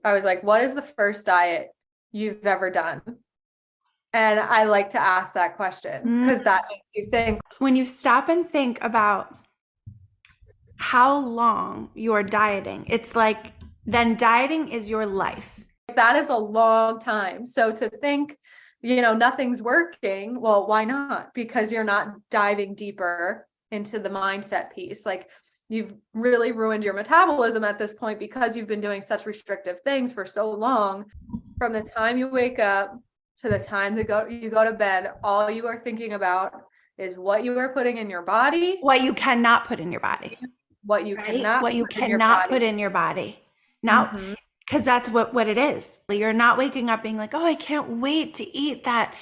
I was like, what is the first diet you've ever done? And I like to ask that question because that makes you think. When you stop and think about how long you're dieting, it's like then dieting is your life. That is a long time. So to think, nothing's working, well, why not? Because you're not diving deeper into the mindset piece. Like you've really ruined your metabolism at this point because you've been doing such restrictive things for so long. From the time you wake up to the time you go to bed, all you are thinking about is what you are putting in your body, What you cannot put in your body, what you right? cannot What you put in your cannot body. put in your body. Now, because that's what it is. You're not waking up being like, oh, I can't wait to eat that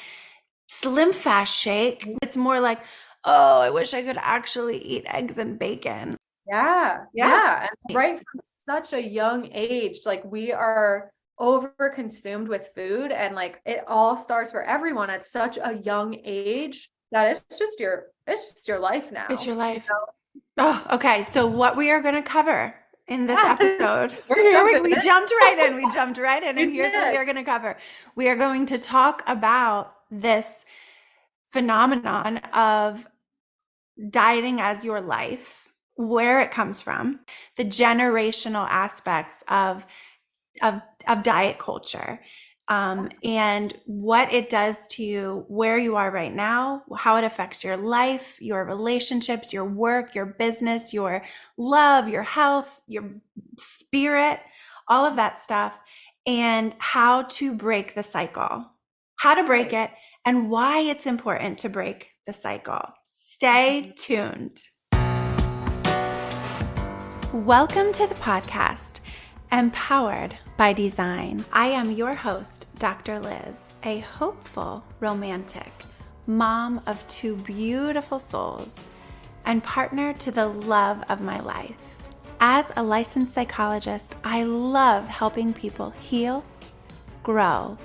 Slim Fast shake. It's more like, oh, I wish I could actually eat eggs and bacon. Yeah. And right from such a young age, like we are over consumed with food, and like it all starts for everyone at such a young age that it's just your life now. It's your life. You know? Oh, okay. So what we are going to cover in this Yeah. episode, we jumped right in. We jumped right in. And here's what we are going to cover. We are going to talk about this phenomenon of dieting as your life, where it comes from, the generational aspects of diet culture, and what it does to you, where you are right now, how it affects your life, your relationships, your work, your business, your love, your health, your spirit, all of that stuff, and how to break the cycle, how to break it, and why it's important to break the cycle. Stay tuned. Welcome to the podcast, Empowered by Design. I am your host, Dr. Liz, a hopeful romantic, mom of two beautiful souls, and partner to the love of my life. As a licensed psychologist, I love helping people heal, grow,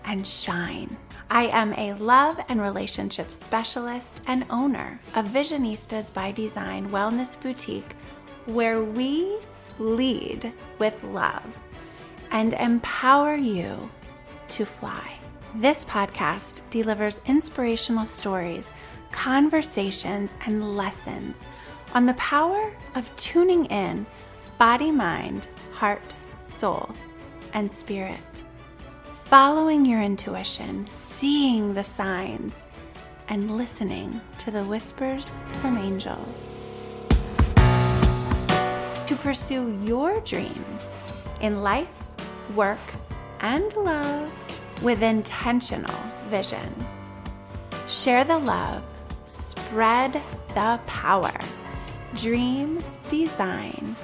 and shine. I am a love and relationship specialist and owner of Visionistas by Design Wellness Boutique, where we lead with love and empower you to fly. This podcast delivers inspirational stories, conversations, and lessons on the power of tuning in body, mind, heart, soul, and spirit. Following your intuition, seeing the signs, and listening to the whispers from angels. To pursue your dreams in life, work, and love with intentional vision. Share the love, spread the power. Dream, design,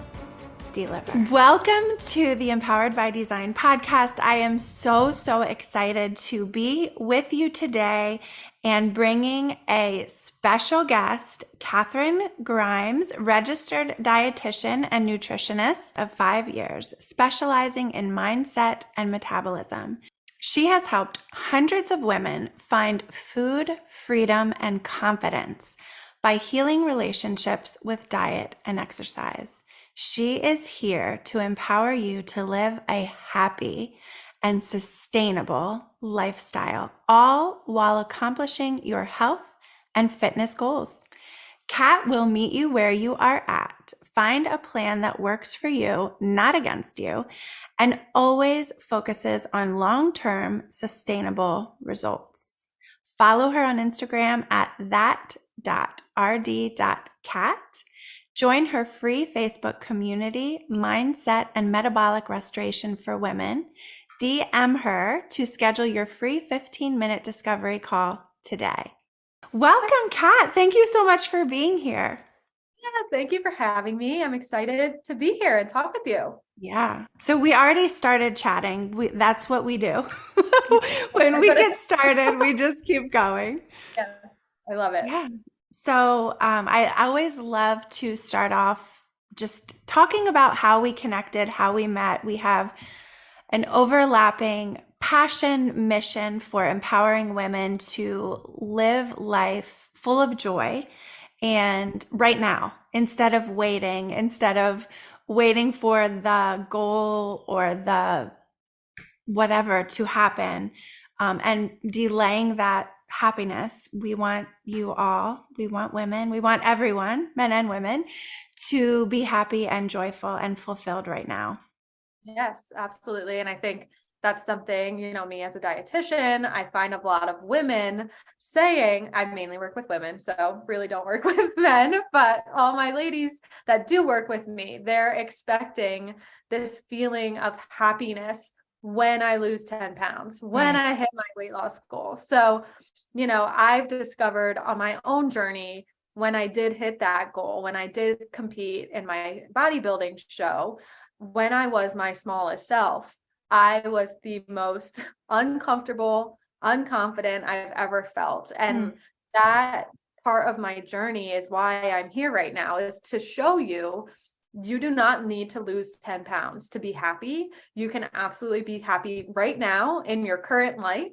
deliver. Welcome to the Empowered by Design podcast. I am so excited to be with you today and bringing a special guest, Catherine Grimes, registered dietitian and nutritionist of 5 years, specializing in mindset and metabolism. She has helped hundreds of women find food, freedom, and confidence by healing relationships with diet and exercise. She is here to empower you to live a happy and sustainable lifestyle, all while accomplishing your health and fitness goals. Kat will meet you where you are at, find a plan that works for you, not against you, and always focuses on long-term sustainable results. Follow her on Instagram at that.rd.cat. Join her free Facebook community, Mindset and Metabolic Restoration for Women. DM her to schedule your free 15-minute discovery call today. Welcome, Kat. Thank you so much for being here. Yes, thank you for having me. I'm excited to be here and talk with you. Yeah. So we already started chatting. That's what we do. When we get started, we just keep going. Yeah, I love it. Yeah. So I always love to start off just talking about how we connected, how we met. We have an overlapping passion mission for empowering women to live life full of joy. And right now, instead of waiting, instead of waiting for the goal or the whatever to happen, and delaying that happiness. We want you all, we want women, we want everyone, men and women, to be happy and joyful and fulfilled right now. Yes, absolutely. And I think that's something, me as a dietitian, I find a lot of women saying, I mainly work with women, so really don't work with men, but all my ladies that do work with me, they're expecting this feeling of happiness when I lose 10 pounds, when Right. I hit my weight loss goal. So, I've discovered on my own journey, when I did hit that goal, when I did compete in my bodybuilding show, when I was my smallest self, I was the most uncomfortable, unconfident I've ever felt. And Mm. that part of my journey is why I'm here right now, is to show you, you do not need to lose 10 pounds to be happy. You can absolutely be happy right now in your current life.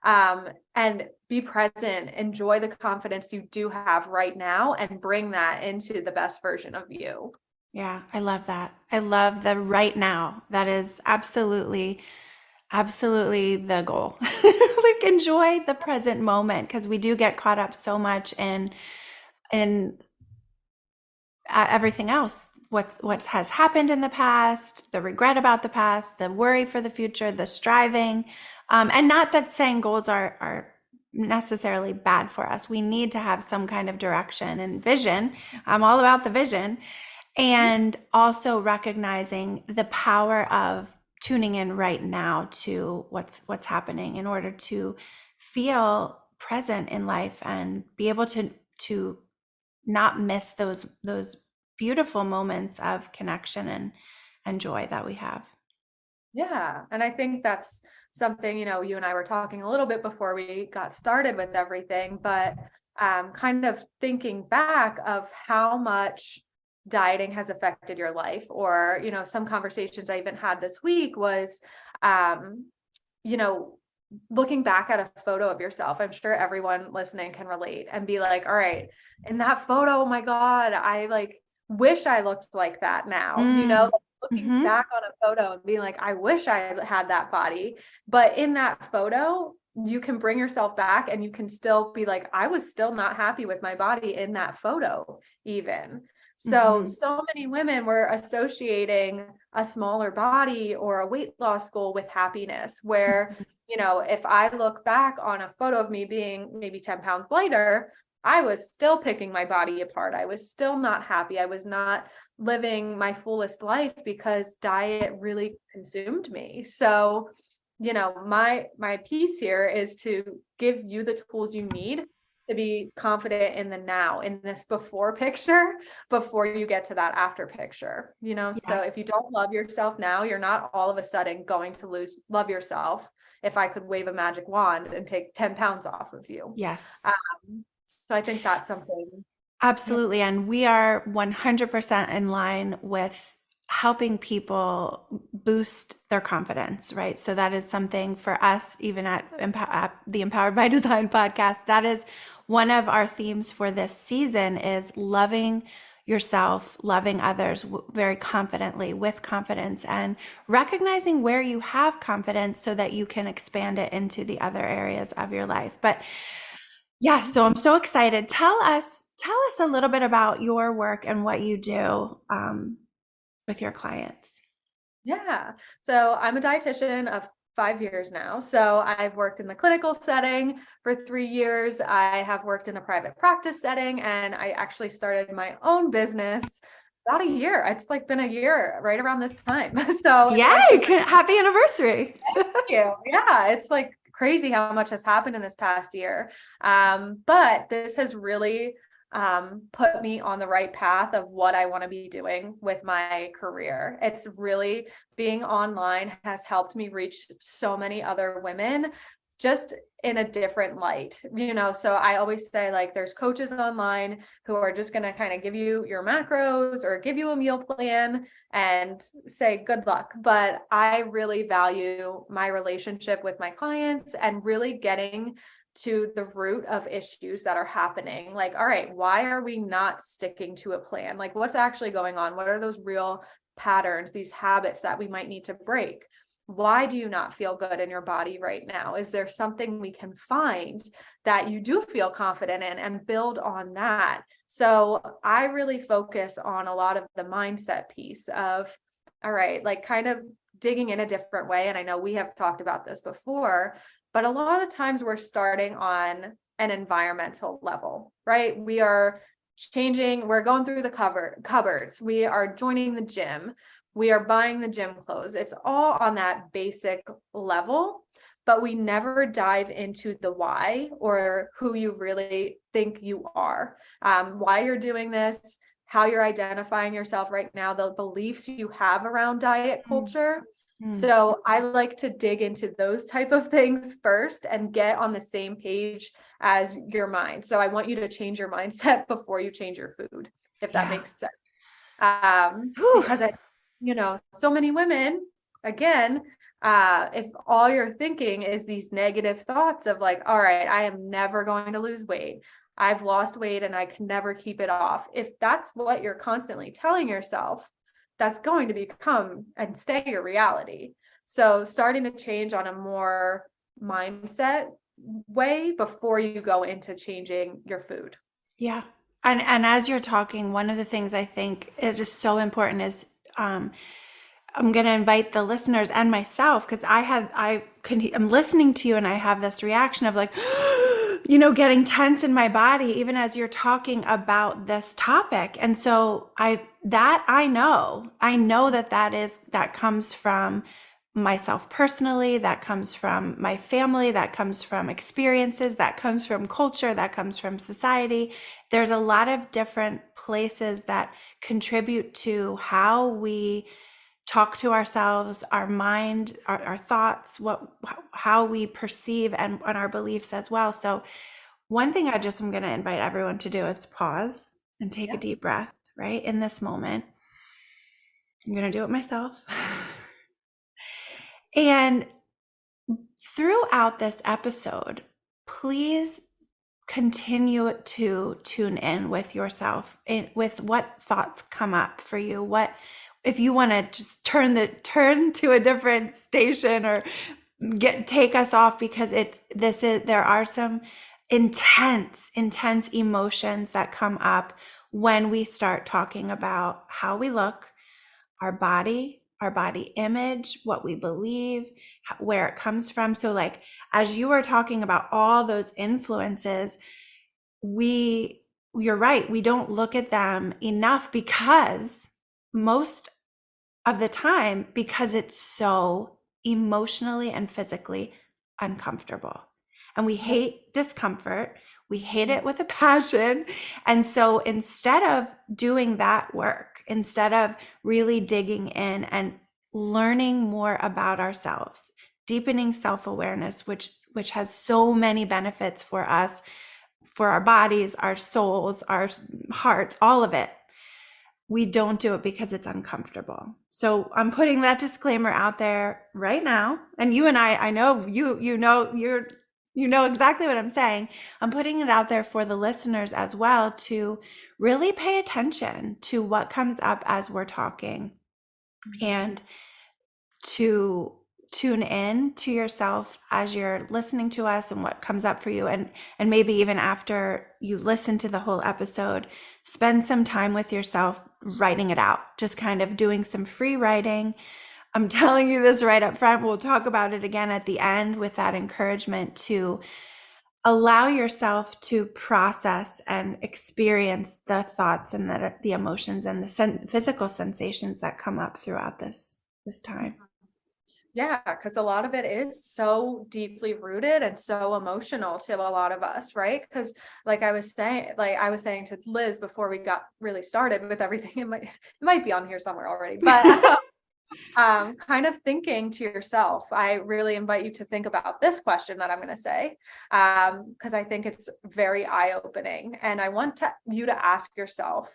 And be present, enjoy the confidence you do have right now, and bring that into the best version of you. Yeah, I love that. I love the right now. That is absolutely, absolutely the goal. Like, enjoy the present moment, because we do get caught up so much in everything else. What has happened in the past, the regret about the past, the worry for the future, the striving, and not that saying goals are necessarily bad for us. We need to have some kind of direction and vision. I'm all about the vision, and also recognizing the power of tuning in right now to what's happening in order to feel present in life and be able to not miss those beautiful moments of connection and joy that we have. Yeah. And I think that's something, you and I were talking a little bit before we got started with everything, but kind of thinking back of how much dieting has affected your life, or, some conversations I even had this week was, um, you know, looking back at a photo of yourself. I'm sure everyone listening can relate and be like, all right, in that photo, oh my God, I like wish I looked like that now, Mm. like looking Mm-hmm. back on a photo and being like, I wish I had that body. But in that photo, you can bring yourself back and you can still be like, I was still not happy with my body in that photo, even. So, Mm-hmm. so many women were associating a smaller body or a weight loss goal with happiness, where, if I look back on a photo of me being maybe 10 pounds lighter, I was still picking my body apart. I was still not happy. I was not living my fullest life because diet really consumed me. So, my piece here is to give you the tools you need to be confident in the now, in this before picture, before you get to that after picture. So Yeah. if you don't love yourself now, you're not all of a sudden going to love yourself if I could wave a magic wand and take 10 pounds off of you. Yes. So I think that's something. Yeah. Absolutely. And we are 100% in line with helping people boost their confidence, right? So that is something for us, even at the Empowered by Design podcast. That is one of our themes for this season, is loving yourself, loving others very confidently, with confidence, and recognizing where you have confidence so that you can expand it into the other areas of your life. But yeah, so I'm so excited. Tell us a little bit about your work and what you do, with your clients. Yeah. So I'm a dietitian of 5 years now. So I've worked in the clinical setting for 3 years. I have worked in a private practice setting, and I actually started my own business about a year. It's like been a year right around this time. So it's Yay! Happy anniversary. you. Yeah, it's like crazy how much has happened in this past year. But this has really put me on the right path of what I want to be doing with my career. It's really, being online has helped me reach so many other women just in a different light, so I always say, like, there's coaches online who are just going to kind of give you your macros or give you a meal plan and say good luck. But I really value my relationship with my clients and really getting to the root of issues that are happening. Like, all right, why are we not sticking to a plan? Like, what's actually going on? What are those real patterns, these habits that we might need to break. Why do you not feel good in your body right now? Is there something we can find that you do feel confident in and build on that? So I really focus on a lot of the mindset piece of, all right, like kind of digging in a different way. And I know we have talked about this before, but a lot of the times we're starting on an environmental level, right? We are changing, we're going through the cupboards, we are joining the gym, we are buying the gym clothes. It's all on that basic level, but we never dive into the why or who you really think you are, why you're doing this, how you're identifying yourself right now, the beliefs you have around diet culture. So I like to dig into those type of things first and get on the same page as your mind. So I want you to change your mindset before you change your food, if that makes sense. Because so many women, again, if all you're thinking is these negative thoughts of like, all right, I am never going to lose weight, I've lost weight and I can never keep it off. If that's what you're constantly telling yourself, that's going to become and stay your reality. So starting to change on a more mindset way before you go into changing your food. Yeah. And as you're talking, one of the things I think it is so important is I'm going to invite the listeners and myself, because I'm listening to you and I have this reaction of like, getting tense in my body, even as you're talking about this topic. And so I know that comes from myself personally, that comes from my family, that comes from experiences, that comes from culture, that comes from society. There's a lot of different places that contribute to how we talk to ourselves, our mind, our thoughts, how we perceive and our beliefs as well. So one thing I'm going to invite everyone to do is pause and take a deep breath right in this moment. I'm going to do it myself. And throughout this episode, please continue to tune in with yourself, with what thoughts come up for you. What if you want to just turn to a different station or take us off, because there are some intense emotions that come up when we start talking about how we look, our body image, what we believe, where it comes from. So like, as you were talking about all those influences, you're right, we don't look at them enough, because most of the time, because it's so emotionally and physically uncomfortable. And we hate discomfort. We hate it with a passion. And so instead of doing that work, instead of really digging in and learning more about ourselves, deepening self-awareness, which has so many benefits for us, for our bodies, our souls, our hearts, all of it, we don't do it because it's uncomfortable. So I'm putting that disclaimer out there right now. And you and I know you know exactly what I'm saying. I'm putting it out there for the listeners as well to really pay attention to what comes up as we're talking, and to tune in to yourself as you're listening to us and what comes up for you. And maybe even after you listen to the whole episode, spend some time with yourself writing it out, just kind of doing some free writing. I'm telling you this right up front. We'll talk about it again at the end, with that encouragement to allow yourself to process and experience the thoughts and the emotions and the physical sensations that come up throughout this time. Yeah, because a lot of it is so deeply rooted and so emotional to a lot of us, right? Because like I was saying to Liz before we got really started with everything, it might be on here somewhere already, but kind of thinking to yourself, I really invite you to think about this question that I'm going to say, because I think it's very eye-opening. And I want you to ask yourself,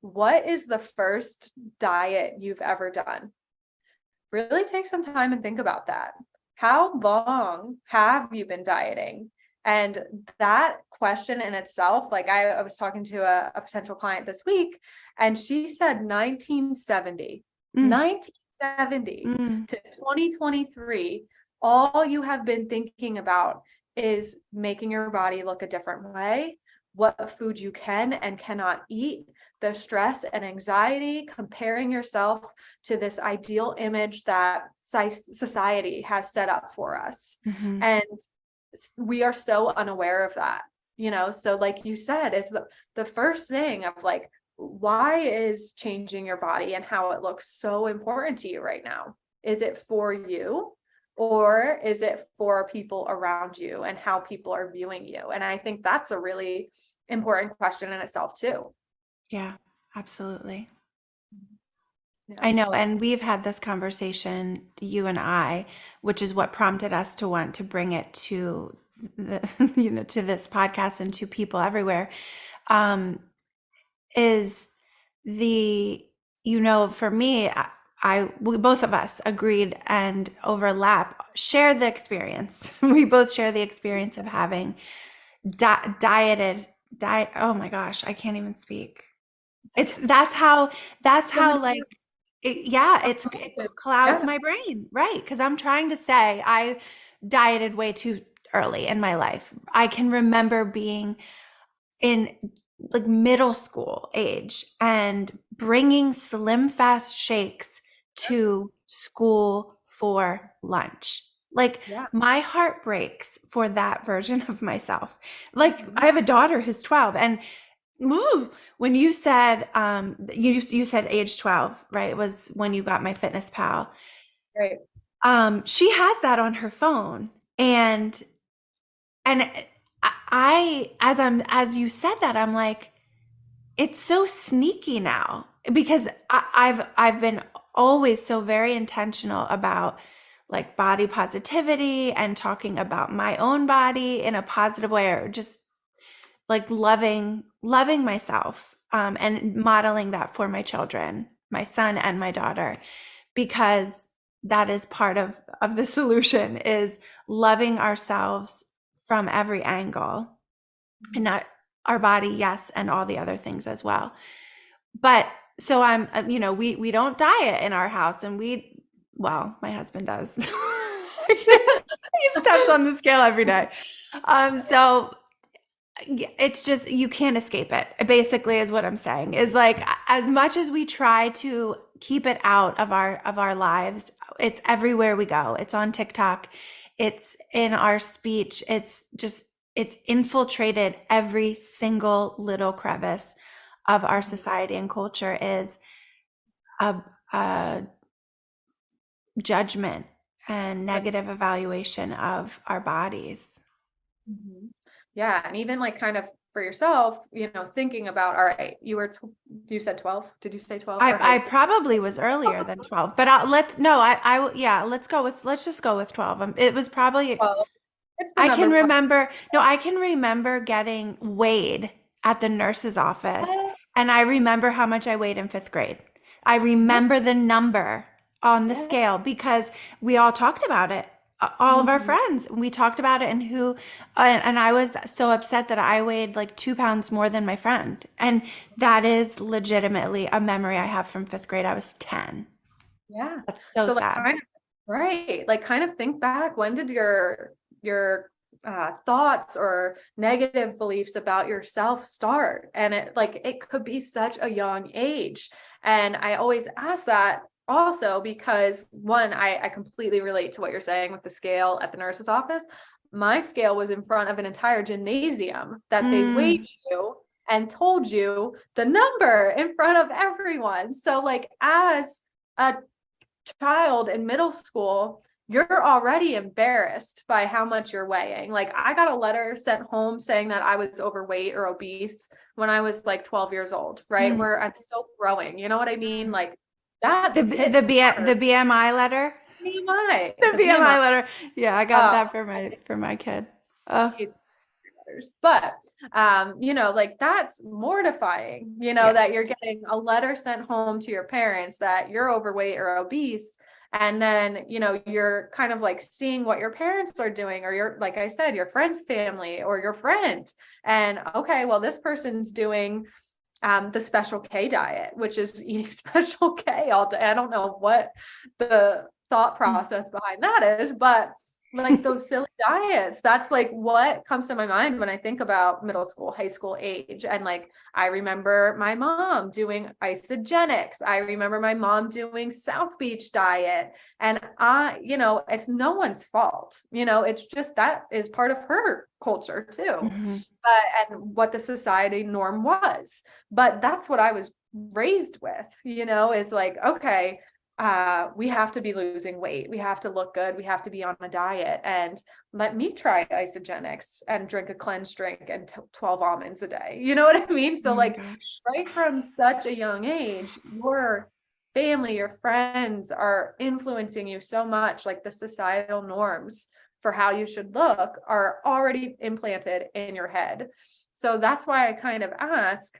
what is the first diet you've ever done? Really take some time and think about that. How long have you been dieting? And that question in itself, like I was talking to a potential client this week, and she said 1970. Mm. 1970 Mm. to 2023, all you have been thinking about is making your body look a different way, what food you can and cannot eat, the stress and anxiety, comparing yourself to this ideal image that society has set up for us. Mm-hmm. And we are so unaware of that, so like you said, is the first thing of like, why is changing your body and how it looks so important to you right now? Is it for you, or is it for people around you and how people are viewing you? And I think that's a really important question in itself too. Yeah, absolutely. Yeah. I know. And we've had this conversation, you and I, which is what prompted us to want to bring it to the, to this podcast and to people everywhere. Is the, for me, we both of us agreed and share the experience. We both share the experience of having diet. Oh my gosh, I can't even speak. That's how like, it clouds Yeah. my brain, right? Because I'm trying to say I dieted way too early in my life. I can remember being in like middle school age and bringing Slim Fast shakes to school for lunch. Like, Yeah. my heart breaks for that version of myself. Like, Mhm. I have a daughter who's 12, and when you said you said age 12, right? It was when you got My Fitness Pal. Right. She has that on her phone, and as you said that, I'm like, it's so sneaky now, because I've been always so very intentional about like body positivity and talking about my own body in a positive way, or just like loving myself, and modeling that for my children, my son and my daughter, because that is part of the solution, is loving ourselves from every angle, and not our body, yes, and all the other things as well. But so I'm, we don't diet in our house, and my husband does. He steps on the scale every day. So it's just, you can't escape it, basically, is what I'm saying. Is like, as much as we try to keep it out of our lives, it's everywhere we go. It's on TikTok, it's in our speech, it's infiltrated every single little crevice of our society and culture, is a judgment and negative evaluation of our bodies. Mhm. Yeah. And even like kind of for yourself, thinking about, all right, you said 12. Did you say 12 for high I school? probably was earlier than 12, but yeah, let's just go with 12. It was probably, 12. It's the number one. I can remember getting weighed at the nurse's office, and I remember how much I weighed in fifth grade. I Yeah. remember the number on the Yeah. scale because we all talked about it. All of our Mhm. friends, we talked about it, and I was so upset that I weighed like 2 pounds more than my friend. And that is legitimately a memory I have from fifth grade. I was 10. Yeah. That's so So like sad. right. Like kind of think back, when did your thoughts or negative beliefs about yourself start? And it could be such a young age. And I always ask that also because, one, I completely relate to what you're saying with the scale at the nurse's office. My scale was in front of an entire gymnasium that they weighed Mm. you and told you the number in front of everyone. So like, as a child in middle school, you're already embarrassed by how much you're weighing. Like, I got a letter sent home saying that I was overweight or obese when I was like 12 years old, right? Mm. Where I'm still growing. You know what I mean? Like, that hit The hard. BMI letter. BMI, The the BMI BMI. letter. Yeah, I got Uh, that for my kid. Oh, but like, that's mortifying, yeah. that you're getting a letter sent home to your parents that you're overweight or obese. And then, you're kind of like seeing what your parents are doing, or like I said, your friend's family or your friend. And okay, well, this person's doing the Special K diet, which is eating Special K all day. I don't know what the thought process behind that is, but like those silly diets, that's like what comes to my mind when I think about middle school, high school age. And like, I remember my mom doing isogenics. I remember my mom doing South Beach diet. And it's no one's fault. It's just that is part of her culture too. And what the society norm was. But that's what I was raised with, is like, okay, we have to be losing weight. We have to look good. We have to be on a diet, and let me try isogenics and drink a cleanse drink and 12 almonds a day. You know what I mean? So right from such a young age, your family, your friends are influencing you so much. Like the societal norms for how you should look are already implanted in your head. So that's why I kind of ask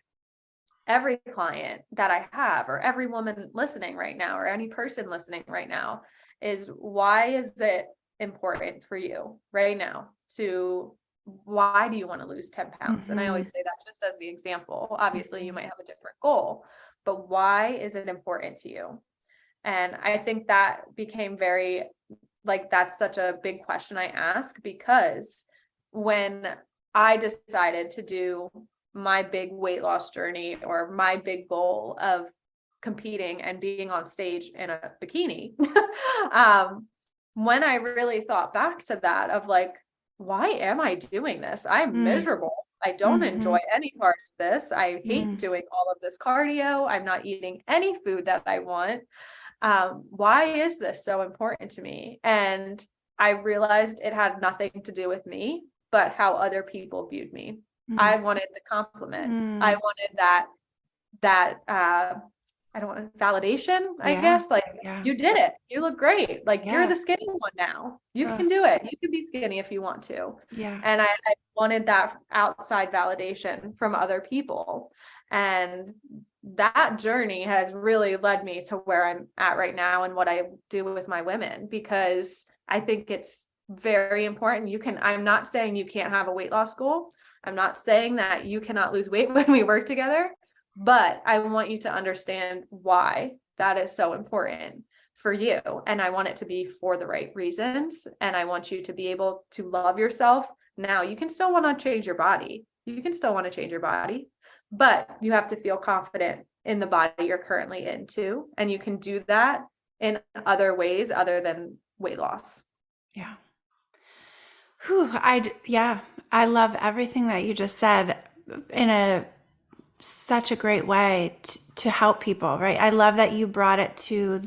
every client that I have, or every woman listening right now, or any person listening right now, is why is it important for you right now why do you want to lose 10 pounds? And I always say that just as the example. Obviously, you might have a different goal, but why is it important to you? And I think that became very, like, that's such a big question I ask, because when I decided to do my big weight loss journey, or my big goal of competing and being on stage in a bikini, when I really thought back to that of like, why am I doing this? I'm miserable. I don't enjoy any part of this. I hate doing all of this cardio. I'm not eating any food that I want. Why is this so important to me? And I realized it had nothing to do with me, but how other people viewed me. I wanted the compliment. I wanted that I don't want validation, I guess. Like, you did it. You look great. Like, you're the skinny one now. You can do it. You can be skinny if you want to. And I wanted that outside validation from other people. And that journey has really led me to where I'm at right now and what I do with my women, because I think it's very important. I'm not saying you can't have a weight loss goal. I'm not saying that you cannot lose weight when we work together, but I want you to understand why that is so important for you. And I want it to be for the right reasons. And I want you to be able to love yourself. Now, you can still want to change your body. You can still want to change your body, but you have to feel confident in the body you're currently in too. And you can do that in other ways other than weight loss. Yeah. Whew, I love everything that you just said in such a great way to help people, right? I love that you brought it to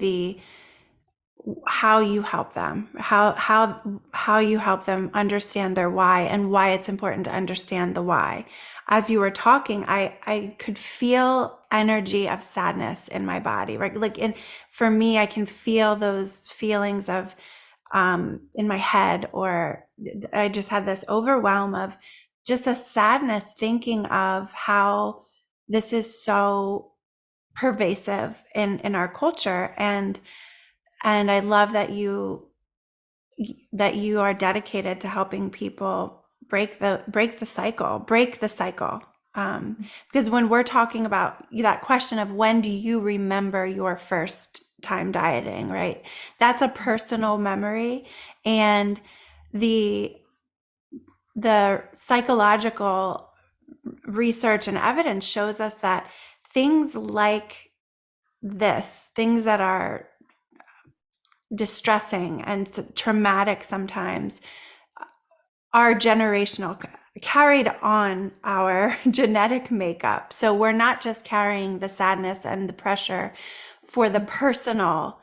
how you help them, how you help them understand their why, and why it's important to understand the why. As you were talking, I could feel energy of sadness in my body, right? For me, I can feel those feelings of in my head, or I just had this overwhelm of just a sadness thinking of how this is so pervasive in our culture. And I love that you are dedicated to helping people break the cycle. Because when we're talking about that question of when do you remember your first time dieting, right? That's a personal memory, and the psychological research and evidence shows us that things like this, things that are distressing and traumatic sometimes, are generational, carried on our genetic makeup. So we're not just carrying the sadness and the pressure for the personal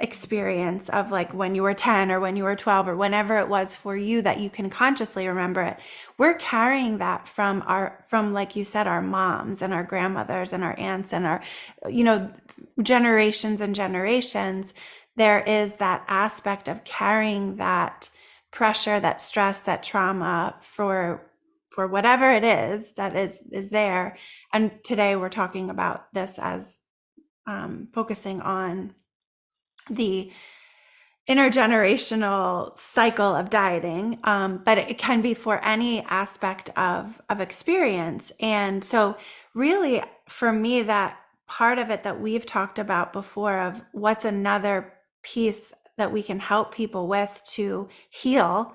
experience of like when you were 10 or when you were 12 or whenever it was for you that you can consciously remember it. We're carrying that from like you said, our moms and our grandmothers and our aunts and our, generations and generations. There is that aspect of carrying that pressure, that stress, that trauma for whatever it is that is there. And today we're talking about this as focusing on the intergenerational cycle of dieting, but it can be for any aspect of experience. And so really for me, that part of it that we've talked about before of what's another piece that we can help people with to heal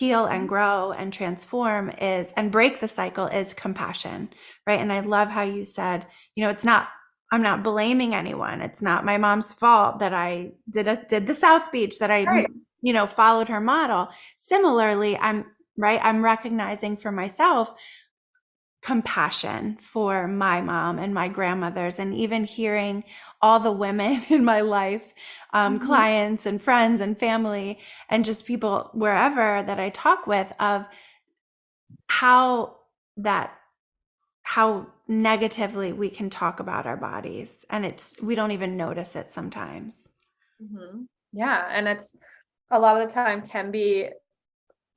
and grow and transform is, and break the cycle, is compassion, right? And I love how you said, it's not, I'm not blaming anyone. It's not my mom's fault that I did the South Beach, that I, Right. followed her model. Similarly, I'm recognizing for myself compassion for my mom and my grandmothers, and even hearing all the women in my life, clients and friends and family, and just people wherever that I talk with, of how that how negatively we can talk about our bodies, and we don't even notice it sometimes. Yeah. And it's a lot of the time can be,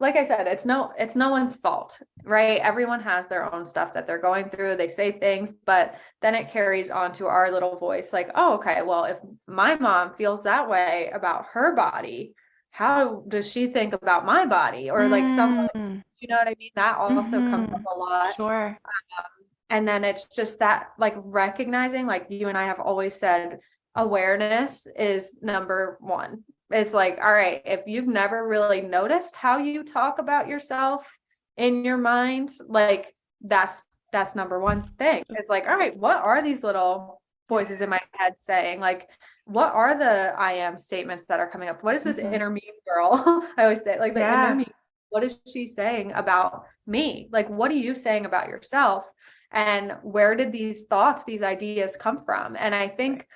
like I said, it's no one's fault, right? Everyone has their own stuff that they're going through. They say things, but then it carries on to our little voice like, oh, okay, well, if my mom feels that way about her body, how does she think about my body? Or like someone, Mm, you know what I mean? That also comes up a lot. sure. And then it's just that, like, recognizing, like you and I have always said, awareness is number one. It's like, all right, if you've never really noticed how you talk about yourself in your mind, like that's number one thing. It's like, all right, what are these little voices in my head saying? Like, what are the I am statements that are coming up? What is this inner me girl? I always say, like, the inner Yeah. me, what is she saying about me? Like, what are you saying about yourself? And where did these thoughts, these ideas come from? And I think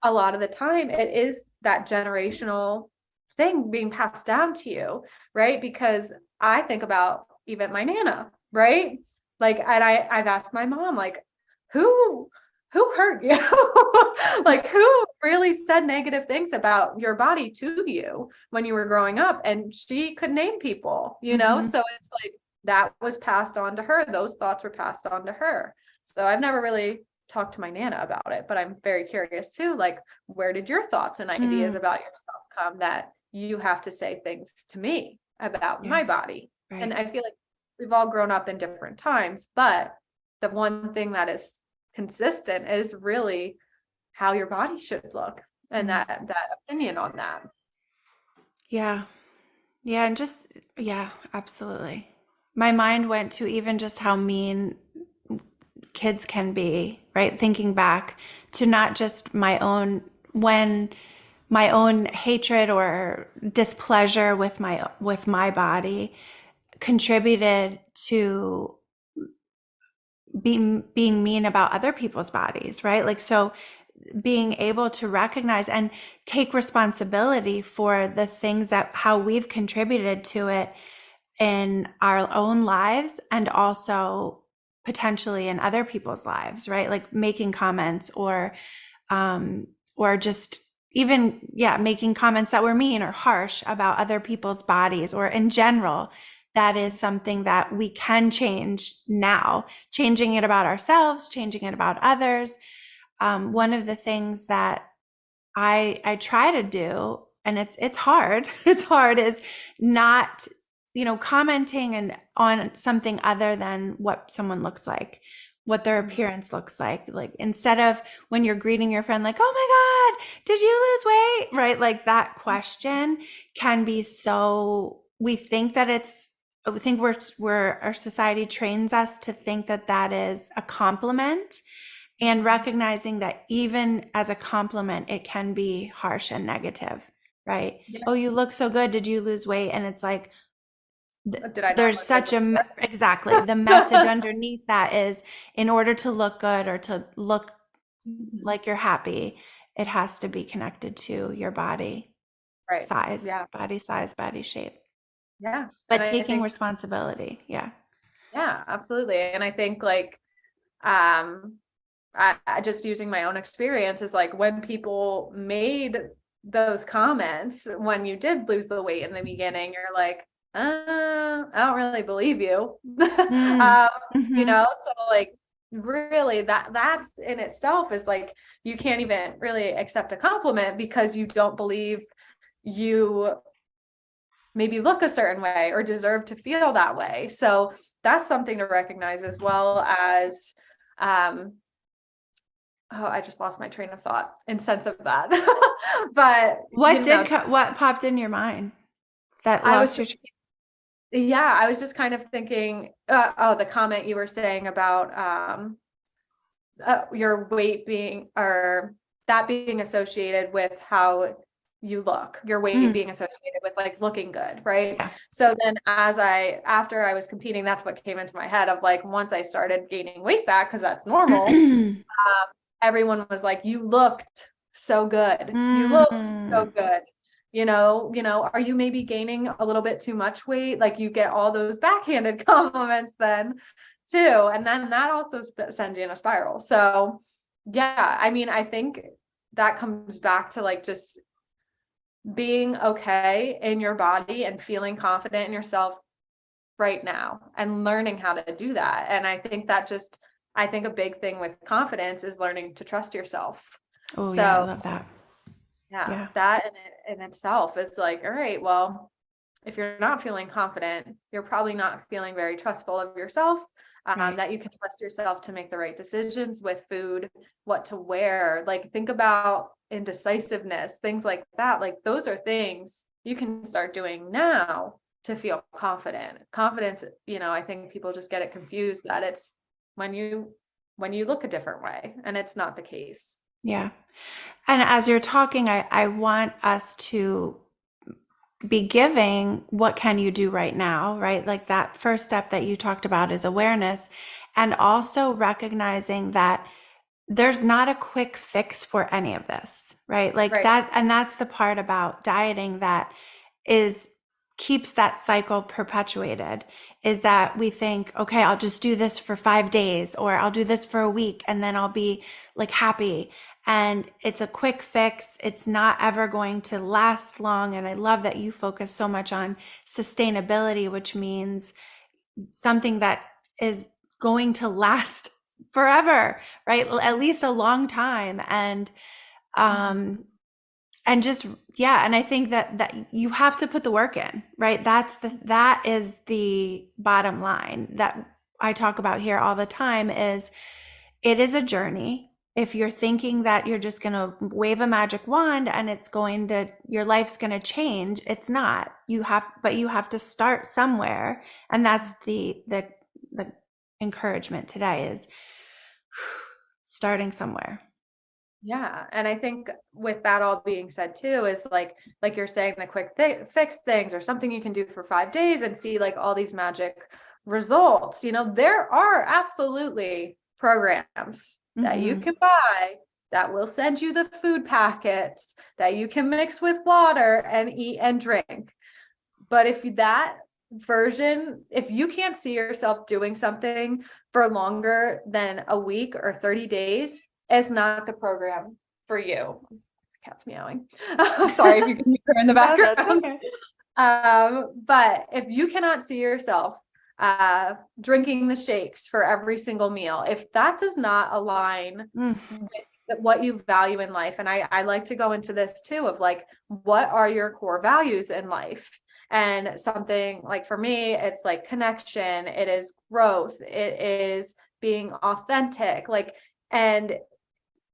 a lot of the time it is that generational thing being passed down to you, right? Because I think about even my Nana, right? Like, and I've asked my mom, like, who hurt you? Like, who really said negative things about your body to you when you were growing up? And she could name people, So it's like that was passed on to her. Those thoughts were passed on to her. So I've never really talked to my Nana about it, but I'm very curious too. Like, where did your thoughts and ideas Mm, about yourself come that you have to say things to me about yeah. my body? And Right. I feel like we've all grown up in different times, but the one thing that is consistent is really how your body should look, and Mm. that opinion on that. Yeah. Yeah. And just, yeah, absolutely. My mind went to even just how mean kids can be, right? Thinking back to not just when my own hatred or displeasure with my body contributed to being mean about other people's bodies, right? Like, so being able to recognize and take responsibility for the things that how we've contributed to it in our own lives, and also potentially in other people's lives, right? Like making comments, or just even, yeah, making comments that were mean or harsh about other people's bodies, or in general. That is something that we can change now, changing it about ourselves, changing it about others. One of the things that I try to do, and it's hard, it's hard, is not, commenting and on something other than what someone looks like, what their appearance looks like. Like, instead of when you're greeting your friend, like, oh my God, did you lose weight? Right? Like, that question can be so, we think we're our society trains us to think that that is a compliment, and recognizing that even as a compliment, it can be harsh and negative, right? Yeah. Oh, you look so good. Did you lose weight? And it's like, Did I not there's look good such exactly. The message before? underneath that is, in order to look good or to look Mhm. like you're happy, it has to be connected to your Right. Yeah. body size, body shape, Yeah. And but I taking think, responsibility. Yeah. yeah, absolutely. And I think, like, I just using my own experience is like, when people made those comments when you did lose the weight in the beginning, you're like, I don't really believe you. Mm. um, Hmm. so like, really, that's in itself is like, you can't even really accept a compliment because you don't believe you maybe look a certain way or deserve to feel that way. So that's something to recognize, as well as, oh, I just lost my train of thought in sense of that. But What popped in your mind that I was lost your? just, yeah, I was just kind of thinking, the comment you were saying about your weight being, or that being associated with how you look, your weight being associated with like looking good, right? Yeah. So then after I was competing, that's what came into my head of like, once I started gaining weight back, because that's normal, everyone was like, you looked so good. You look so good. Are you maybe gaining a little bit too much weight? Like, you get all those backhanded compliments then too. And then that also sends you in a spiral. So yeah, I mean, I think that comes back to like just being okay in your body and feeling confident in yourself right now and learning how to do that. And I think I think a big thing with confidence is learning to trust yourself. Oh yeah, I So love that. yeah, Yeah. that in itself is like, all right, well, if you're not feeling confident, you're probably not feeling very trustful of yourself, Right. that you can trust yourself to make the right decisions with food, what to wear. Like, think about indecisiveness, things like that. Like, those are things you can start doing now to feel confident. Confidence, I think people just get it confused that it's when you look a different way, and it's not the case. Yeah. And as you're talking, I want us to be giving what can you do right now, right? Like that first step that you talked about is awareness, and also recognizing that there's not a quick fix for any of this, right? Like Right. that, and that's the part about dieting that is keeps that cycle perpetuated, is that we think, okay, I'll just do this for 5 days, or I'll do this for a week, and then I'll be like happy. And it's a quick fix. It's not ever going to last long. And I love that you focus so much on sustainability, which means something that is going to last forever, right? At least a long time. And just, yeah. And I think that you have to put the work in, right? That is the bottom line that I talk about here all the time. Is it is a journey. If you're thinking that you're just going to wave a magic wand and your life's going to change, it's not. But you have to start somewhere. And that's the encouragement today, is starting somewhere. Yeah. And I think with that all being said too, is like you're saying, the quick fix things, or something you can do for 5 days and see like all these magic results. There are absolutely programs that you can buy that will send you the food packets that you can mix with water and eat and drink. But if you can't see yourself doing something for longer than a week or 30 days, it's not the program for you. Cat's meowing. Sorry if you can hear her in the background. No, that's okay. But if you cannot see yourself drinking the shakes for every single meal, if that does not align with what you value in life, and I like to go into this too, of like, what are your core values in life? And something like, for me, it's like connection, it is growth, it is being authentic, like, and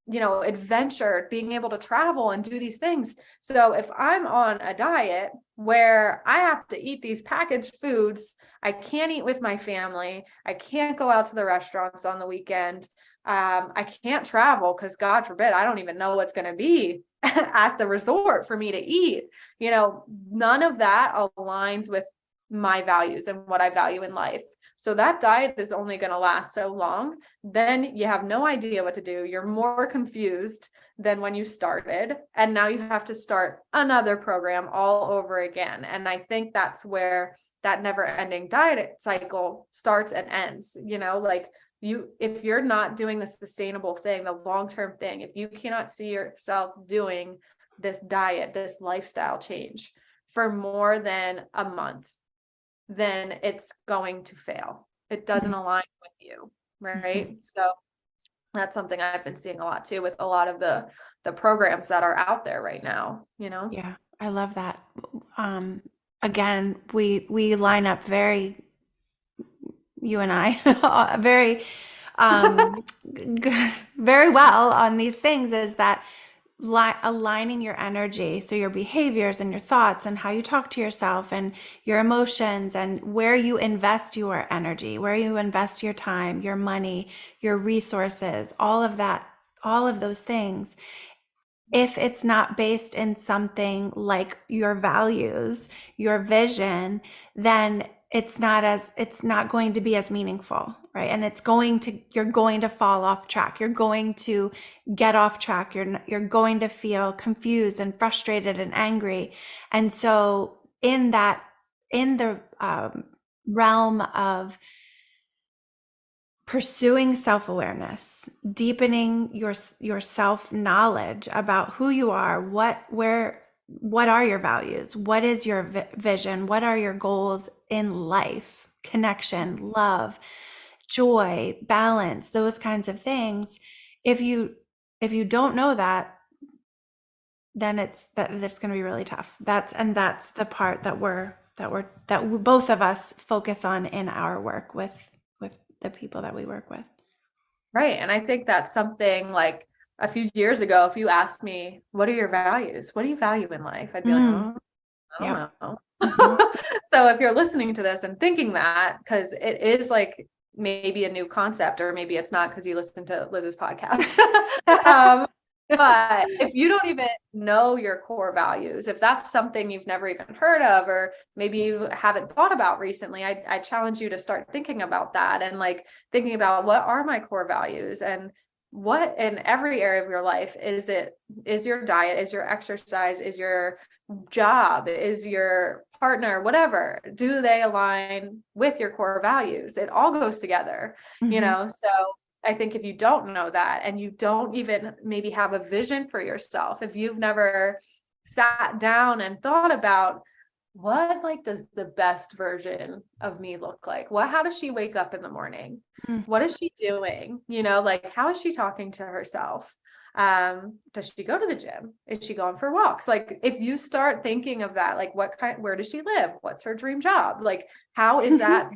adventure, being able to travel and do these things. So if I'm on a diet where I have to eat these packaged foods, I can't eat with my family, I can't go out to the restaurants on the weekend, I can't travel because God forbid, I don't even know what's going to be at the resort for me to eat. None of that aligns with my values and what I value in life. So that diet is only going to last so long. Then you have no idea what to do. You're more confused than when you started. And now you have to start another program all over again. And I think that's where that never ending diet cycle starts and ends. Like, if you're not doing the sustainable thing, the long-term thing, if you cannot see yourself doing this diet, this lifestyle change for more than a month, then it's going to fail. It doesn't align with you, right? So that's something I've been seeing a lot too, with a lot of the programs that are out there right now. Yeah. I love that. Again, we line up very, you and I, very, very well on these things, is that aligning your energy, so your behaviors and your thoughts and how you talk to yourself and your emotions and where you invest your energy, where you invest your time, your money, your resources, all of that, all of those things. If it's not based in something like your values, your vision, then it's not going to be as meaningful, right? And you're going to fall off track. You're going to get off track. You're going to feel confused and frustrated and angry. And so in the realm of pursuing self-awareness, deepening your self-knowledge about who you are, what are your values, what is your vision, what are your goals in life, connection, love, joy, balance, those kinds of things. If you don't know that, then that's going to be really tough. That's the part that both of us focus on in our work with the people that we work with. Right. And I think that's something like a few years ago, if you asked me, what are your values? What do you value in life? I'd be like, oh, I Yep. don't know. So if you're listening to this and thinking that, because it is like maybe a new concept, or maybe it's not because you listen to Liz's podcast. But if you don't even know your core values, if that's something you've never even heard of, or maybe you haven't thought about recently, I challenge you to start thinking about that, and like thinking about, what are my core values, and what in every area of your life is your diet, is your exercise, is your job, is your partner, whatever, do they align with your core values? It all goes together, so I think if you don't know that, and you don't even maybe have a vision for yourself, if you've never sat down and thought about, what like does the best version of me look like? How does she wake up in the morning? What is she doing? Like, how is she talking to herself? Does she go to the gym? Is she going for walks? Like, if you start thinking of that, like, where does she live? What's her dream job? Like, how is that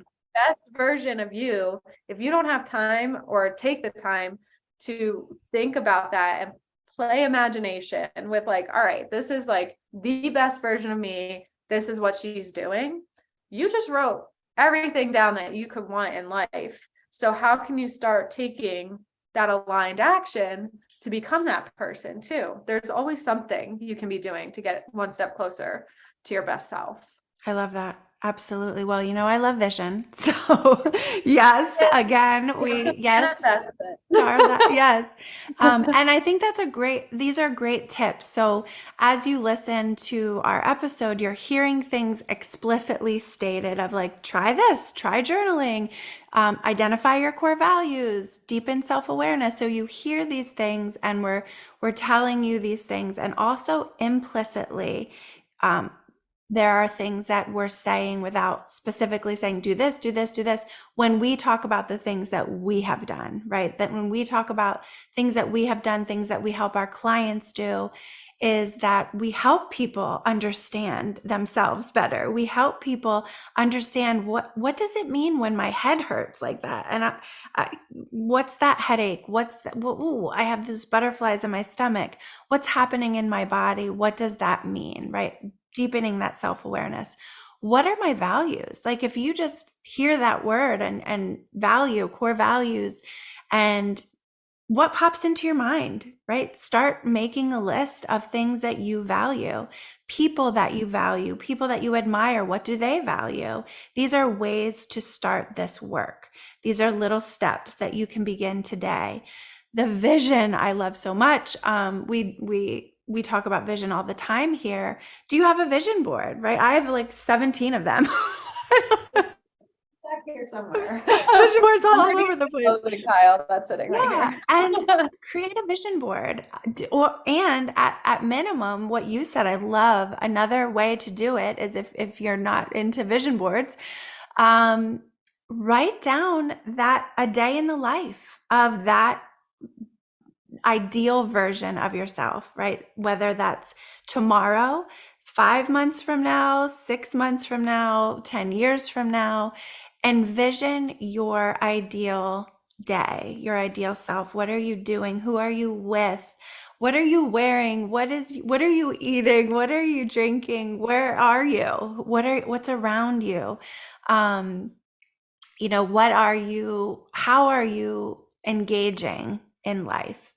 best version of you? If you don't have time or take the time to think about that and play imagination with, like, all right, this is like the best version of me, this is what she's doing, you just wrote everything down that you could want in life. So how can you start taking that aligned action to become that person too? There's always something you can be doing to get one step closer to your best self. I love that. Absolutely. Well, I love vision. So yes, again, yes. Manifest it. Yes. And I think these are great tips. So as you listen to our episode, you're hearing things explicitly stated of, like, try this, try journaling, identify your core values, deepen self-awareness. So you hear these things, and we're telling you these things, and also implicitly, there are things that we're saying without specifically saying, do this, do this, do this. When we talk about the things that we have done, right? That when we talk about things that we have done, things that we help our clients do, is that we help people understand themselves better. We help people understand what does it mean when my head hurts like that? And what's that headache? What's that? Ooh, I have those butterflies in my stomach. What's happening in my body? What does that mean, right? Deepening that self-awareness. What are my values? Like, if you just hear that word and value, core values, and what pops into your mind, right? Start making a list of things that you value, people that you value, people that you admire. What do they value? These are ways to start this work. These are little steps that you can begin today. The vision I love so much. We talk about vision all the time here. Do you have a vision board? Right? I have like 17 of them. Back here somewhere. Vision boards all over the place. Clothing pile that's sitting right here. And create a vision board. And at minimum, what you said, I love. Another way to do it is, if you're not into vision boards, write down a day in the life of that ideal version of yourself, right? Whether that's tomorrow, 5 months from now, 6 months from now, 10 years from now. Envision your ideal day, your ideal self. What are you doing? Who are you with? What are you wearing? What are you eating? What are you drinking? Where are you? What's around you? Um, how are you engaging in life?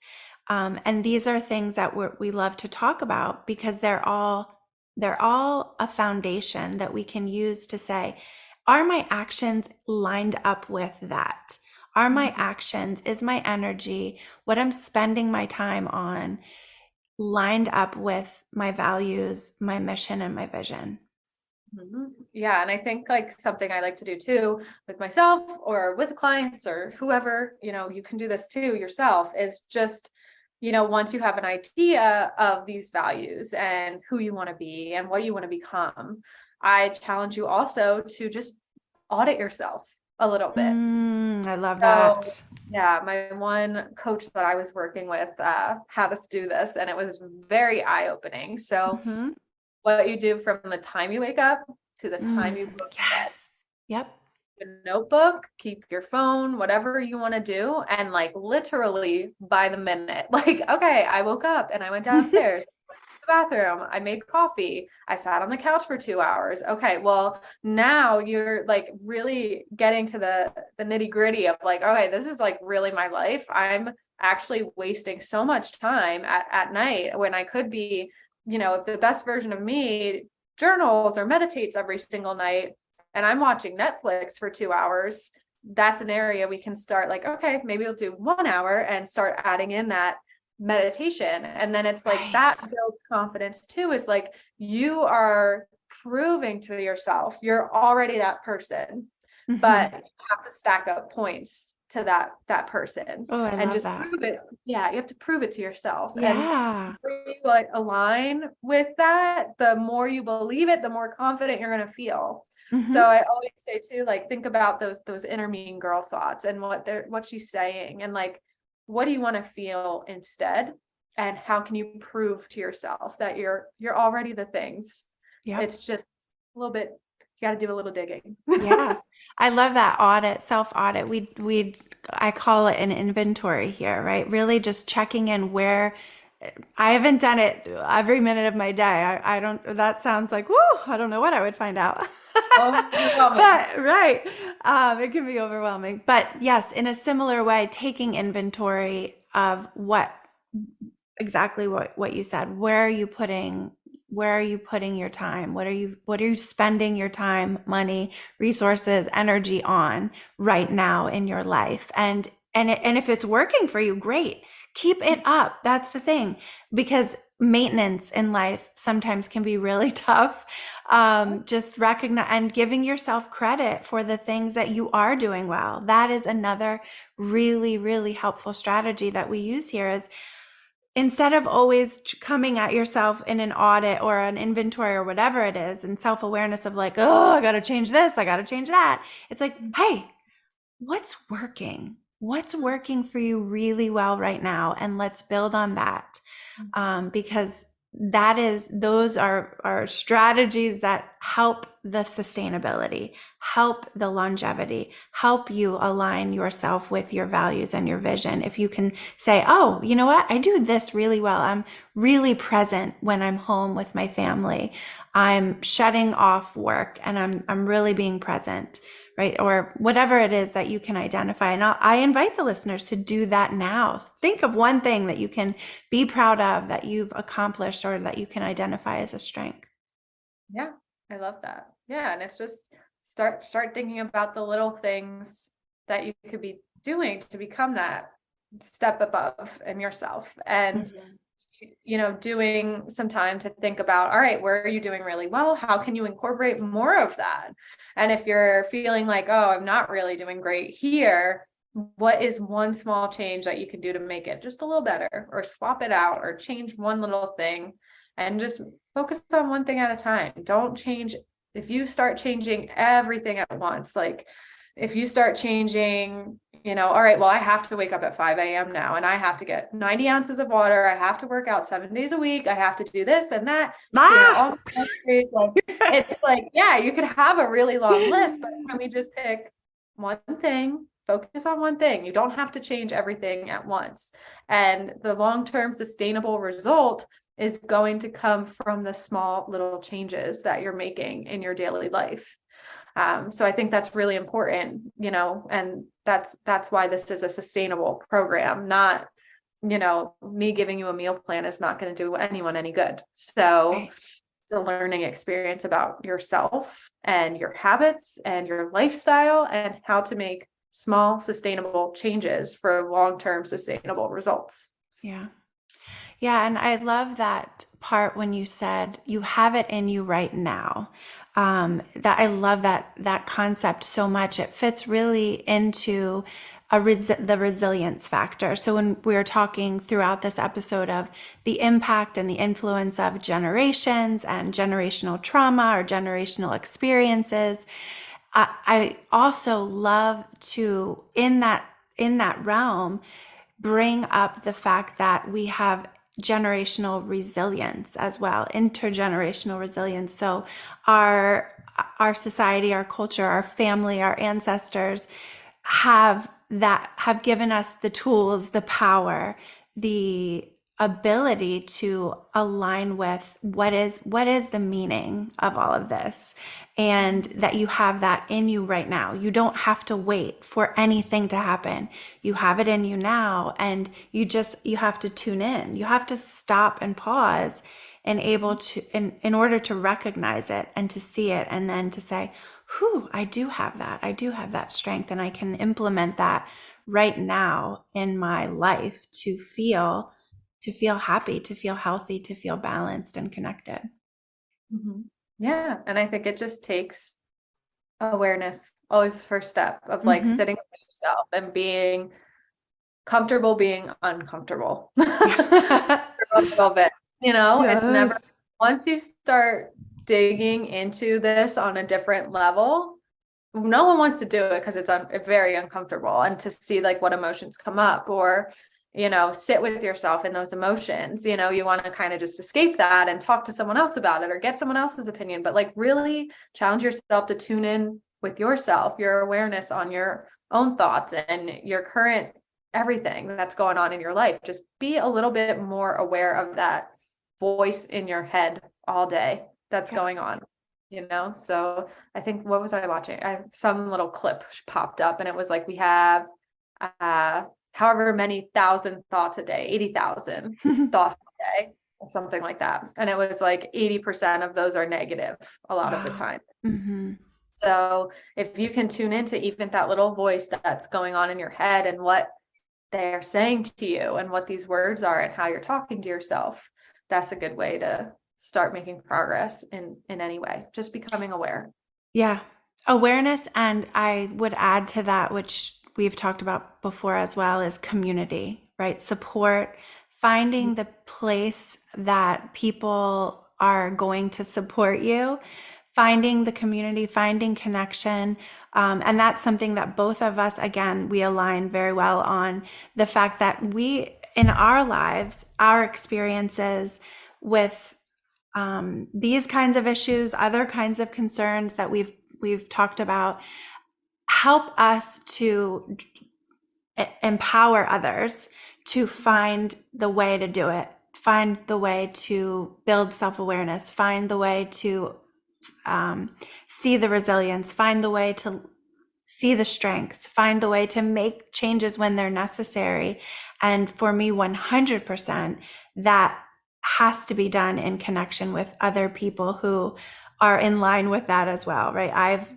And these are things that we love to talk about because they're all a foundation that we can use to say, are my actions lined up with that? Are my actions, is my energy, what I'm spending my time on, lined up with my values, my mission, and my vision? Yeah. And I think like something I like to do too with myself or with clients or whoever, you can do this too yourself, is just, once you have an idea of these values and who you want to be and what you want to become, I challenge you also to just audit yourself a little bit. I love So that. yeah, my one coach that I was working with had us do this, and it was very eye-opening. So Hmm. what you do from the time you wake up to the time you go to bed. Yes. Yep. A notebook, keep your phone, whatever you want to do, and like literally by the minute. Like, okay, I woke up and I went downstairs, went to the bathroom, I made coffee, I sat on the couch for 2 hours. Okay, well, now you're like really getting to the nitty-gritty of like, okay, this is like really my life. I'm actually wasting so much time at night when I could be, if the best version of me journals or meditates every single night, and I'm watching Netflix for 2 hours, that's an area we can start like, okay, maybe we'll do 1 hour and start adding in that meditation. And then it's like that Right. builds confidence too, is like you are proving to yourself you're already that person, Hmm. but you have to stack up points to that person Oh, I and love just that. prove it. Yeah, you have to prove it to yourself. And Yeah. the more you like align with that, the more you believe it, the more confident you're going to feel. So Hmm. I always say too, like, think about those inner mean girl thoughts and what she's saying, and like, what do you want to feel instead? And how can you prove to yourself that you're already the things? Yep. It's just a little bit, you got to do a little digging. Yeah. I love that audit, self audit. I call it an inventory here, right? Really just checking in where I haven't done it every minute of my day. I don't, that sounds like, whoo, I don't know what I would find out. Overwhelming. But, right. It can be overwhelming. But yes, in a similar way, taking inventory of exactly what you said. Where are you putting your time? What are you spending your time, money, resources, energy on right now in your life? And if it's working for you, great. Keep it up. That's the thing, because maintenance in life sometimes can be really tough. Just recognize and giving yourself credit for the things that you are doing well. That is another really, really helpful strategy that we use here, is instead of always coming at yourself in an audit or an inventory or whatever it is, and self-awareness of like, oh, I got to change this, I got to change that. It's like, hey, what's working? What's working for you really well right now? And let's build on that. Because those are strategies that help the sustainability, help the longevity, help you align yourself with your values and your vision. If you can say, oh, you know what, I do this really well. I'm really present when I'm home with my family. I'm shutting off work and I'm really being present, right? Or whatever it is that you can identify. And I invite the listeners to do that now. Think of one thing that you can be proud of, that you've accomplished, or that you can identify as a strength. Yeah, I love that. Yeah, and it's just start thinking about the little things that you could be doing to become that step above in yourself. And Mhm. doing some time to think about, all right, where are you doing really well? How can you incorporate more of that? And if you're feeling like, oh, I'm not really doing great here, what is one small change that you can do to make it just a little better, or swap it out, or change one little thing, and just focus on one thing at a time. Don't change. If you start changing everything at once, like if you start changing, all right, well, I have to wake up at 5 a.m. now and I have to get 90 ounces of water. I have to work out 7 days a week. I have to do this and that, Ah! all the days, like it's like, yeah, you could have a really long list, but can we just pick one thing, focus on one thing? You don't have to change everything at once. And the long-term sustainable result is going to come from the small little changes that you're making in your daily life. So I think that's really important, and that's why this is a sustainable program, not, me giving you a meal plan is not going to do anyone any good. So it's a learning experience about yourself and your habits and your lifestyle and how to make small, sustainable changes for long-term sustainable results. Yeah. Yeah. And I love that part when you said you have it in you right now. That I love that concept so much. It fits really into the resilience factor. So when we were talking throughout this episode of the impact and the influence of generations and generational trauma or generational experiences, I also love to, in that realm, bring up the fact that we have generational resilience as well, intergenerational resilience. So our society, our culture, our family, our ancestors have given us the tools, the power, the ability to align with what is the meaning of all of this, and that you have that in you right now. You don't have to wait for anything to happen. You have it in you now, and you have to tune in. You have to stop and pause and able to in order to recognize it and to see it, and then to say, whew, I do have that strength, and I can implement that right now in my life to feel happy, to feel healthy, to feel balanced and connected. Mm-hmm. Yeah. And I think it just takes awareness, always the first step of like sitting with yourself and being comfortable being uncomfortable for a little bit. It's never, once you start digging into this on a different level, no one wants to do it because it's very uncomfortable, and to see like what emotions come up, or sit with yourself in those emotions. You want to kind of just escape that and talk to someone else about it or get someone else's opinion, but like really challenge yourself to tune in with yourself, your awareness on your own thoughts and your current everything that's going on in your life. Just be a little bit more aware of that voice in your head all day that's going on. So I think, what was I watching? Some little clip popped up, and it was like, we have however many thousand thoughts a day, 80,000 thoughts a day, or something like that. And it was like 80% of those are negative a lot of the time. So if you can tune into even that little voice that's going on in your head and what they're saying to you and what these words are and how you're talking to yourself, that's a good way to start making progress in any way, just becoming aware. Yeah. Awareness. And I would add to that, which we've talked about before as well, is community, right? Support, finding the place that people are going to support you, finding the community, finding connection. And that's something that both of us, again, we align very well on, the fact that we, in our lives, our experiences with these kinds of issues, other kinds of concerns that we've talked about, help us to empower others to find the way to do it, find the way to build self-awareness, find the way to see the resilience, find the way to see the strengths, find the way to make changes when they're necessary. And for me, 100%, that has to be done in connection with other people who are in line with that as well, right? I've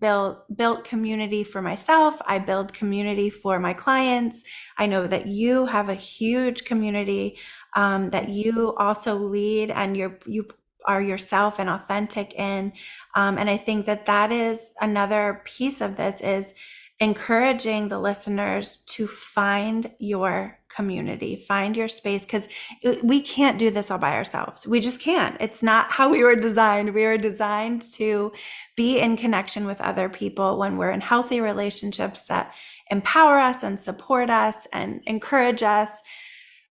built community for myself. I build community for my clients. I know that you have a huge community that you also lead, and you are yourself and authentic in. And I think that is another piece of this, is encouraging the listeners to find your community, find your space, because we can't do this all by ourselves. We just can't. It's not how we were designed. We were designed to be in connection with other people when we're in healthy relationships that empower us and support us and encourage us.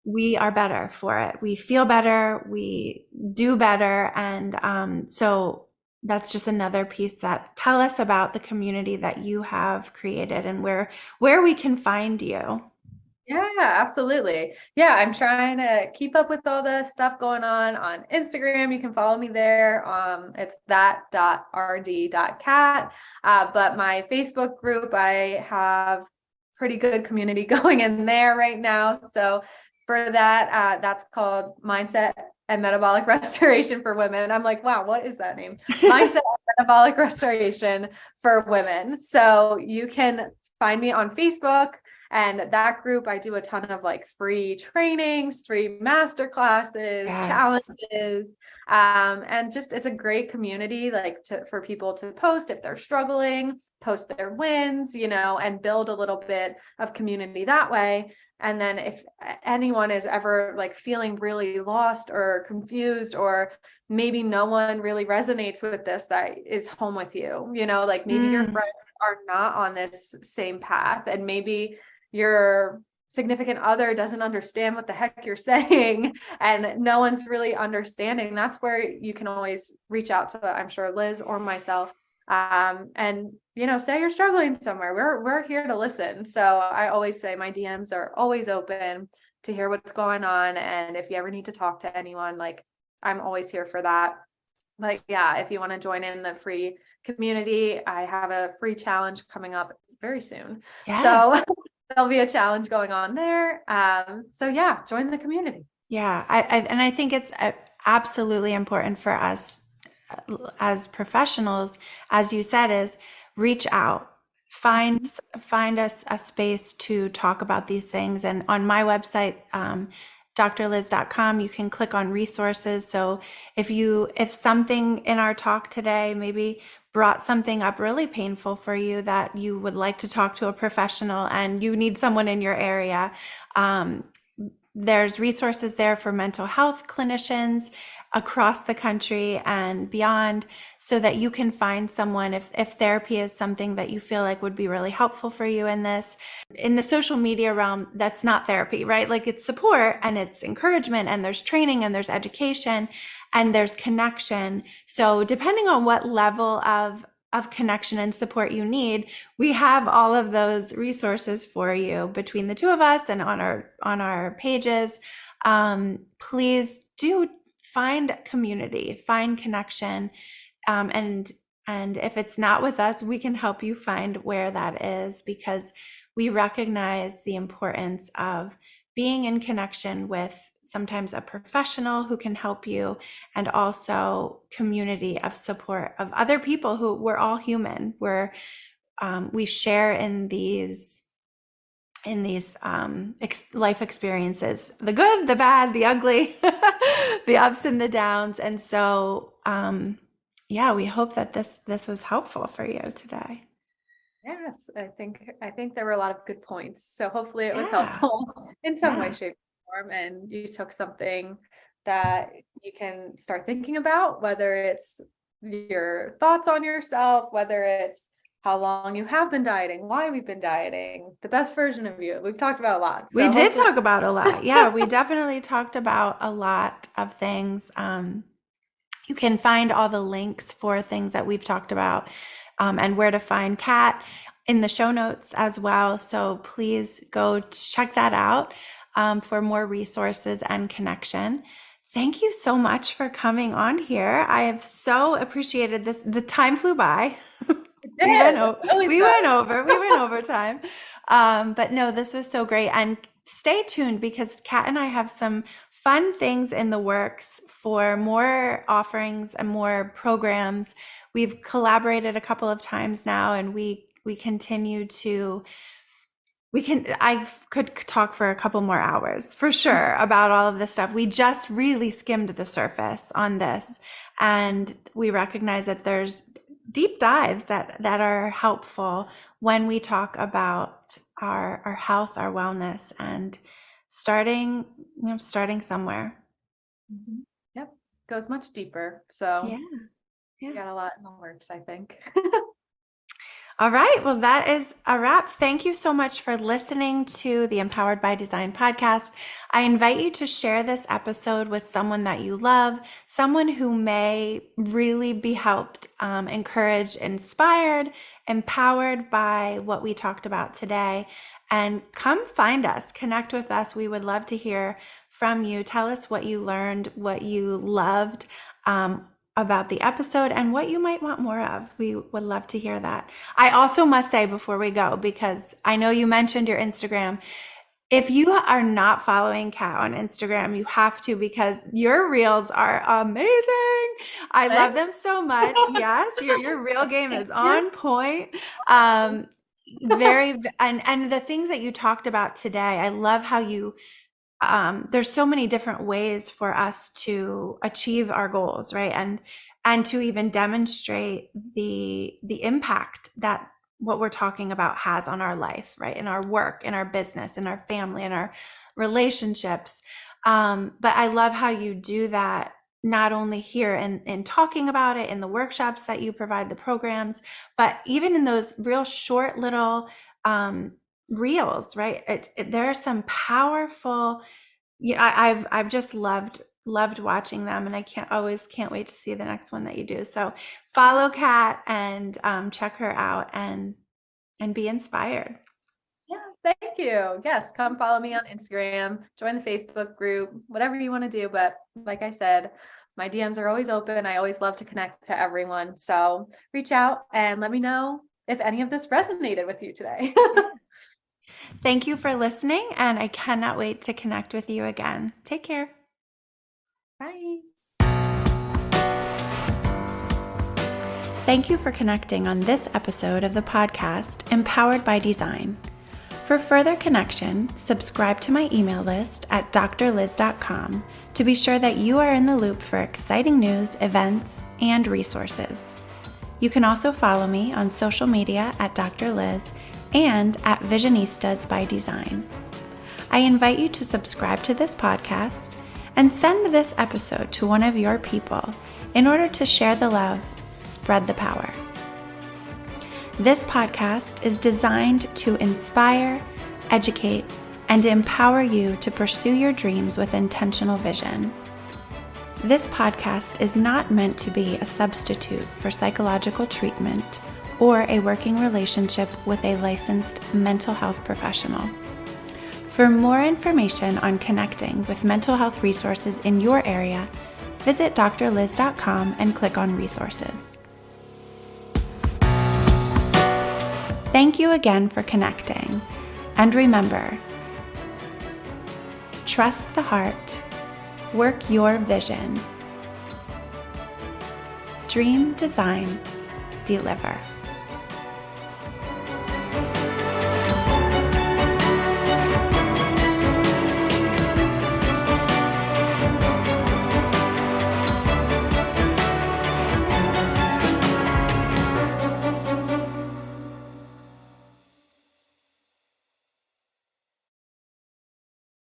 We are better for it. We feel better, we do better. And so that's just another piece. That tell us about the community that you have created and where we can find you. Yeah, absolutely. Yeah, I'm trying to keep up with all the stuff going on Instagram. You can follow me there. It's that.rd.cat. But my Facebook group, I have pretty good community going in there right now. So for that, that's called Mindset and Metabolic Restoration for Women. I'm like, wow, what is that name? Mindset and Metabolic Restoration for Women. So you can find me on Facebook. And that group, I do a ton of like free trainings, free master classes, Yes. challenges. And just it's a great community, like for people to post if they're struggling, post their wins, and build a little bit of community that way. And then if anyone is ever like feeling really lost or confused, or maybe no one really resonates with this that is home with you, like maybe your friends are not on this same path, and maybe your significant other doesn't understand what the heck you're saying, and no one's really understanding. That's where you can always reach out to, I'm sure, Liz or myself, and say you're struggling somewhere. We're here to listen. So I always say my DMs are always open to hear what's going on, and if you ever need to talk to anyone, like, I'm always here for that. But yeah, if you want to join in the free community, I have a free challenge coming up very soon. Yes. So there'll be a challenge going on there. So yeah, join the community. Yeah. I think it's absolutely important for us as professionals, as you said, is reach out, find us a space to talk about these things. And on my website, drliz.com, you can click on resources. So if something in our talk today maybe brought something up really painful for you that you would like to talk to a professional and you need someone in your area, there's resources there for mental health clinicians across the country and beyond, so that you can find someone if therapy is something that you feel like would be really helpful for you in this. In the social media realm, that's not therapy, right? Like, it's support and it's encouragement, and there's training and there's education and there's connection. So depending on what level of connection and support you need, we have all of those resources for you between the two of us and on our pages. Please do find community, find connection, and if it's not with us, we can help you find where that is, because we recognize the importance of being in connection with sometimes a professional who can help you, and also community of support of other people who, we're all human. We share in these life experiences, the good, the bad, the ugly, the ups and the downs. And so, we hope that this was helpful for you today. Yes, I think there were a lot of good points. So hopefully it was helpful in some way, shape, or form, and you took something that you can start thinking about, whether it's your thoughts on yourself, whether it's how long you have been dieting, why we've been dieting, the best version of you. We've talked about a lot. So we did talk about a lot. Yeah, we definitely talked about a lot of things. You can find all the links for things that we've talked about, and where to find Kat in the show notes as well. So please go check that out for more resources and connection. Thank you so much for coming on here. I have so appreciated this. The time flew by. We went over time. But no, this was so great. And stay tuned, because Kat and I have some fun things in the works for more offerings and more programs. We've collaborated a couple of times now, and we continue to. I could talk for a couple more hours for sure about all of this stuff. We just really skimmed the surface on this, and we recognize that there's deep dives that are helpful when we talk about our health, our wellness, and starting somewhere. Mhm. Yep. Goes much deeper. So Yeah. we got a lot in the works, I think. All right. Well, that is a wrap. Thank you so much for listening to the Empowered by Design podcast. I invite you to share this episode with someone that you love, someone who may really be helped, encouraged, inspired, empowered by what we talked about today. And come find us, connect with us. We would love to hear from you. Tell us what you learned, what you loved, about the episode, and what you might want more of. We would love to hear that. I also must say before we go, because I know you mentioned your Instagram, if you are not following Kat on Instagram, you have to, because your reels are amazing. I love them so much. Yes, your reel game is on point. Very, and the things that you talked about today, I love how you there's so many different ways for us to achieve our goals, right? And to even demonstrate the impact that what we're talking about has on our life, right? In our work, in our business, in our family, in our relationships. But I love how you do that, not only here in talking about it in the workshops that you provide, the programs, but even in those real short little reels, right? There are some powerful, I've just loved watching them, and I can't wait to see the next one that you do. So follow Kat and check her out and be inspired. Yeah, thank you. Yes, come follow me on Instagram, join the Facebook group, whatever you want to do. But like I said, my DMs are always open. I always love to connect to everyone. So reach out and let me know if any of this resonated with you today. Thank you for listening, and I cannot wait to connect with you again. Take care. Bye. Thank you for connecting on this episode of the podcast, Empowered by Design. For further connection, subscribe to my email list at drliz.com to be sure that you are in the loop for exciting news, events, and resources. You can also follow me on social media at Dr. Liz and at Visionistas by Design. I invite you to subscribe to this podcast and send this episode to one of your people in order to share the love, spread the power. This podcast is designed to inspire, educate, and empower you to pursue your dreams with intentional vision. This podcast is not meant to be a substitute for psychological treatment or a working relationship with a licensed mental health professional. For more information on connecting with mental health resources in your area, visit drliz.com and click on resources. Thank you again for connecting, and remember, trust the heart, work your vision, dream, design, deliver.